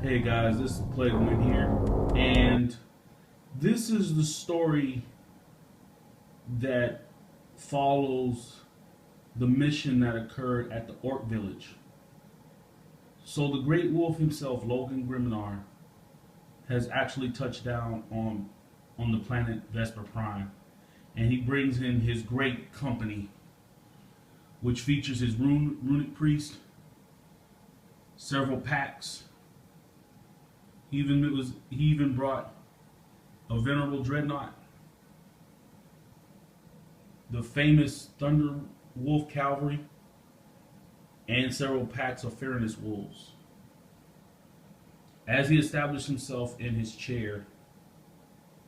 Hey guys, this is Playgoin here, and this is the story that follows the mission that occurred at the Orc Village. So the Great Wolf himself, Logan Grimnar, has actually touched down on the planet Vesper Prime, and he brings in his great company, which features his runic priest, several packs. He even brought a venerable dreadnought, the famous Thunder Wolf Cavalry, and several packs of Fairness Wolves. As he established himself in his chair,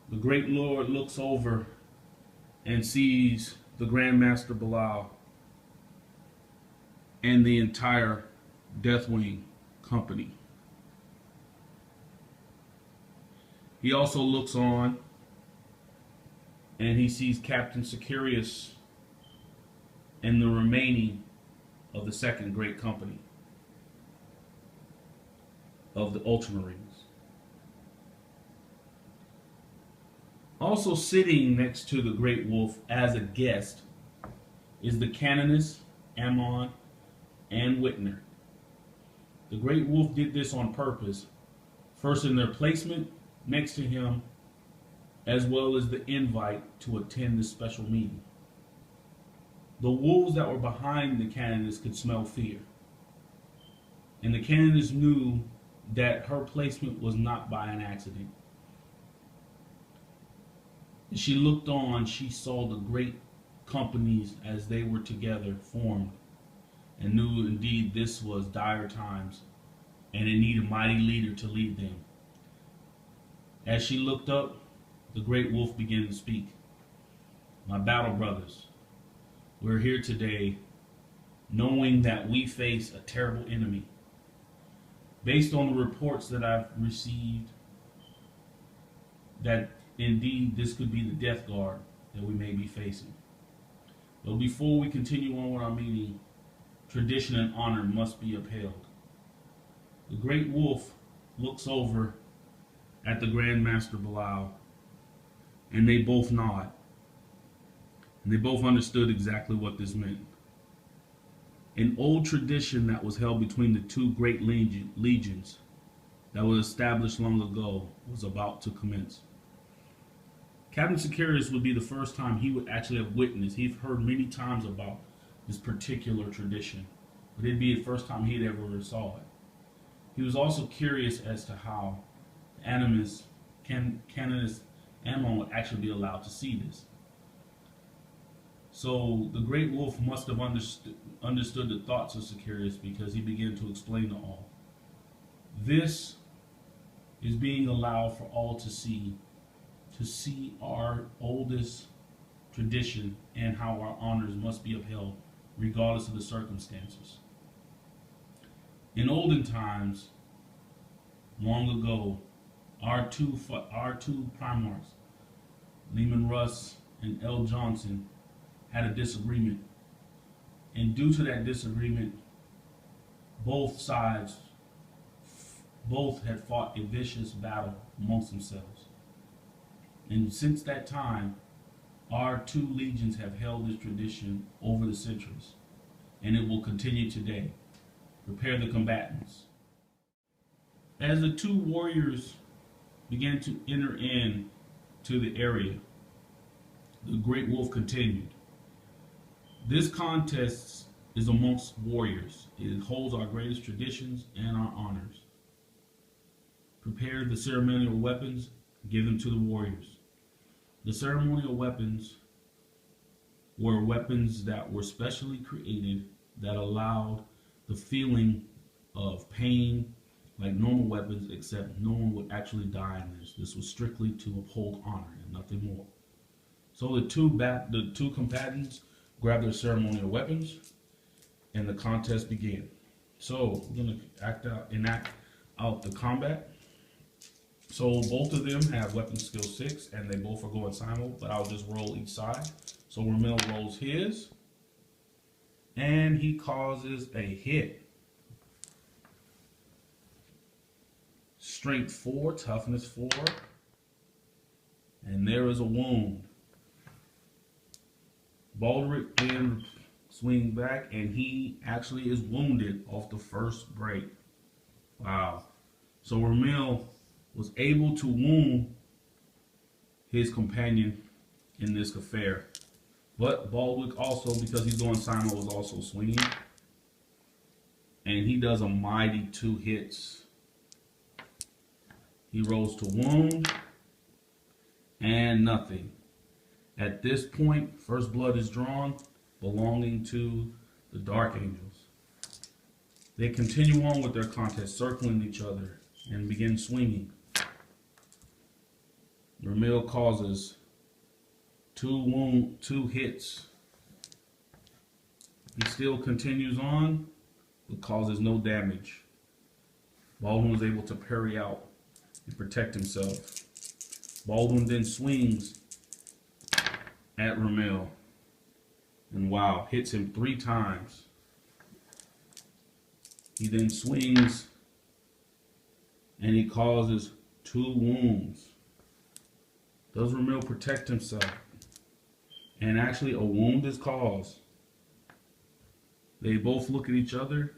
the Great Lord looks over and sees the Grandmaster Bilal and the entire Deathwing company. He also looks on and he sees Captain Sicarius and the remaining of the second great company of the Ultramarines. Also sitting next to the Great Wolf as a guest is the Canoness, Ammon, and Whitner. The Great Wolf did this on purpose, first in their placement next to him, as well as the invite to attend this special meeting. The wolves that were behind the Canoness could smell fear, and the Canoness knew that her placement was not by an accident. As she looked on, she saw the great companies as they were together formed, and knew indeed this was dire times, and it needed a mighty leader to lead them. As she looked up, the Great Wolf began to speak. My battle brothers, we're here today knowing that we face a terrible enemy. Based on the reports that I've received, that indeed this could be the Death Guard that we may be facing. But before we continue on with our meeting, tradition and honor must be upheld. The Great Wolf looks over at the Grandmaster Bilal, and they both nod. And they both understood exactly what this meant. An old tradition that was held between the two great legions that was established long ago was about to commence. Captain Sicarius would be the first time he would actually have witnessed. He'd heard many times about this particular tradition, but it'd be the first time he'd ever saw it. He was also curious as to how Canoness Ammon would actually be allowed to see this. So the Great Wolf must have understood the thoughts of Sicarius, because he began to explain to all. This is being allowed for all to see our oldest tradition and how our honors must be upheld regardless of the circumstances. In olden times, long ago, our two Primarchs, Lehman Russ and L. Johnson, had a disagreement. And due to that disagreement, both sides had fought a vicious battle amongst themselves. And since that time, our two legions have held this tradition over the centuries, and it will continue today. Prepare the combatants. As the two warriors began to enter in to the area, the Great Wolf continued. This contest is amongst warriors. It holds our greatest traditions and our honors. Prepare the ceremonial weapons, give them to the warriors. The ceremonial weapons were weapons that were specially created that allowed the feeling of pain like normal weapons, except no one would actually die in this. This was strictly to uphold honor and nothing more. So the two combatants grabbed their ceremonial weapons, and the contest began. So we're going to enact out the combat. So both of them have weapon skill 6, and they both are going simul, but I'll just roll each side. So Ramil rolls his, and he causes a hit. strength 4, toughness 4. And there is a wound. Baldric then swings back, and he actually is wounded off the first break. Wow. So Ramil was able to wound his companion in this affair. But Baldric also, because he's going Simo, was also swinging. And he does a mighty 2 hits. He rolls to wound. And nothing. At this point, first blood is drawn, belonging to the Dark Angels. They continue on with their contest, circling each other, and begin swinging. Ramil causes 2 hits. He still continues on, but causes no damage. Baldwin was able to parry out and protect himself. Baldwin then swings at Ramil, and wow, hits him 3 times. He then swings, and he causes 2 wounds. Does Ramil protect himself? And actually, a wound is caused. They both look at each other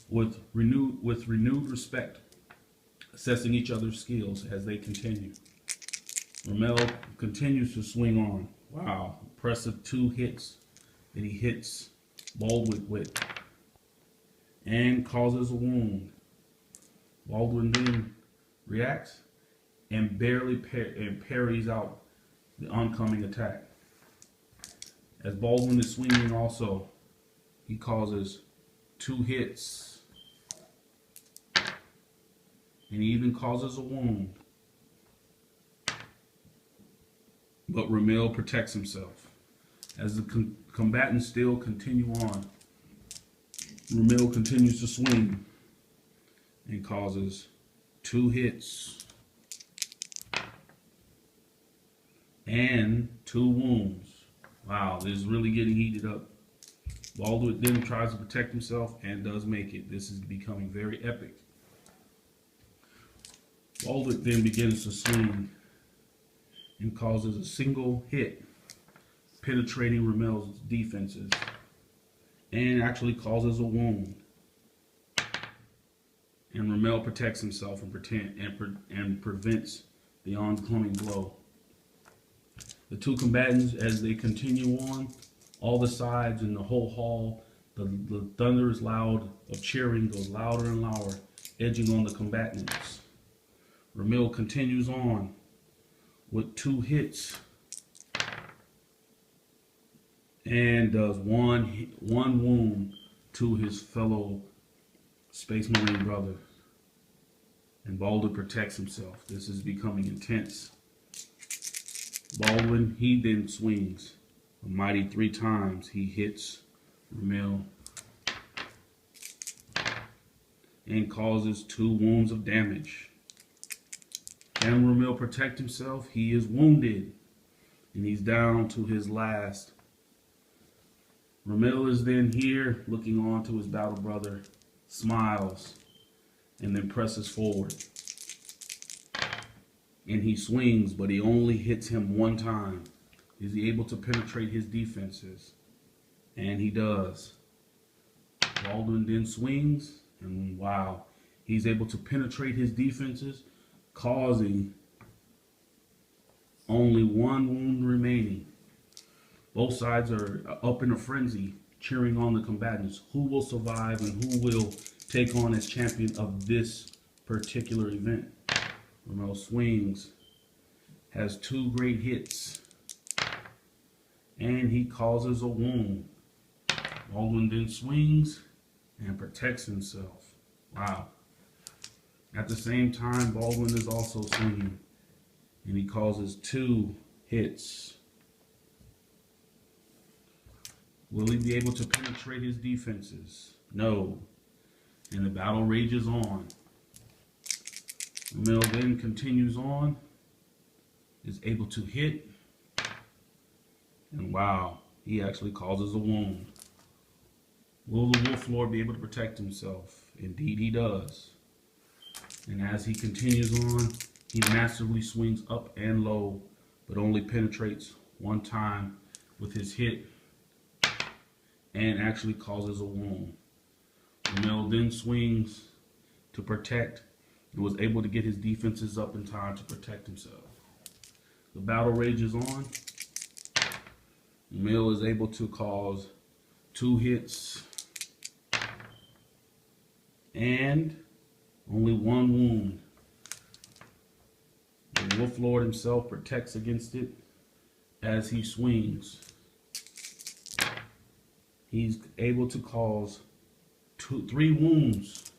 with renewed respect, assessing each other's skills as they continue. Ramil continues to swing on. Wow, impressive 2 hits that he hits Baldwin with, and causes a wound. Baldwin then reacts and barely parries out the oncoming attack. As Baldwin is swinging also, he causes 2 hits, and he even causes a wound. But Ramil protects himself. As the combatants still continue on, Ramil continues to swing and causes 2 hits and 2 wounds. Wow, this is really getting heated up. Baldwin then tries to protect himself and does make it. This is becoming very epic. Baldwin then begins to swing and causes a single hit, penetrating Ramil's defenses, and actually causes a wound. And Ramil protects himself and prevents the oncoming blow. The 2 combatants, as they continue on, all the sides in the whole hall, the thunderous loud of cheering goes louder and louder, edging on the combatants. Ramil continues on with 2 hits and does one wound to his fellow Space Marine brother. And Baldwin protects himself. This is becoming intense. Baldwin, he then swings a mighty 3 times. He hits Ramil and causes 2 wounds of damage. Can Ramil protect himself? He is wounded, and he's down to his last. Ramil is then here, looking on to his battle brother, smiles, and then presses forward. And he swings, but he only hits him 1 time. Is he able to penetrate his defenses? And he does. Baldwin then swings, and wow, he's able to penetrate his defenses, causing only 1 wound remaining. Both sides are up in a frenzy, cheering on the combatants. Who will survive and who will take on as champion of this particular event? Ramil swings, has 2 great hits, and he causes a wound. Baldwin then swings and protects himself. Wow. At the same time, Baldwin is also swinging, and he causes 2 hits. Will he be able to penetrate his defenses? No. And the battle rages on. Ramil then continues on, is able to hit, and wow, he actually causes a wound. Will the Wolf Lord be able to protect himself? Indeed he does. And as he continues on, he masterfully swings up and low, but only penetrates one time with his hit and actually causes a wound. The male then swings to protect and was able to get his defenses up in time to protect himself. The battle rages on. The male is able to cause 2 hits and only 1 wound. The Wolf Lord himself protects against it as he swings. He's able to cause 3 wounds.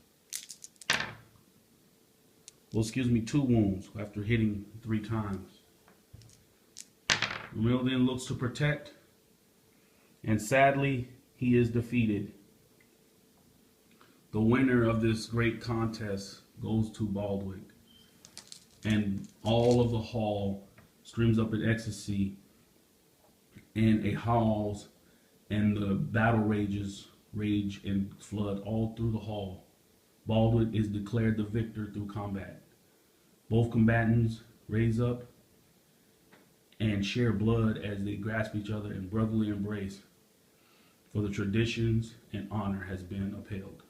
Well, excuse me, 2 wounds after hitting 3 times. The male then looks to protect, and sadly, he is defeated. The winner of this great contest goes to Baldwick, and all of the hall streams up in ecstasy, and a howls, and the battle rage and flood all through the hall. Baldwick is declared the victor through combat. Both combatants raise up and share blood as they grasp each other in brotherly embrace, for the traditions and honor has been upheld.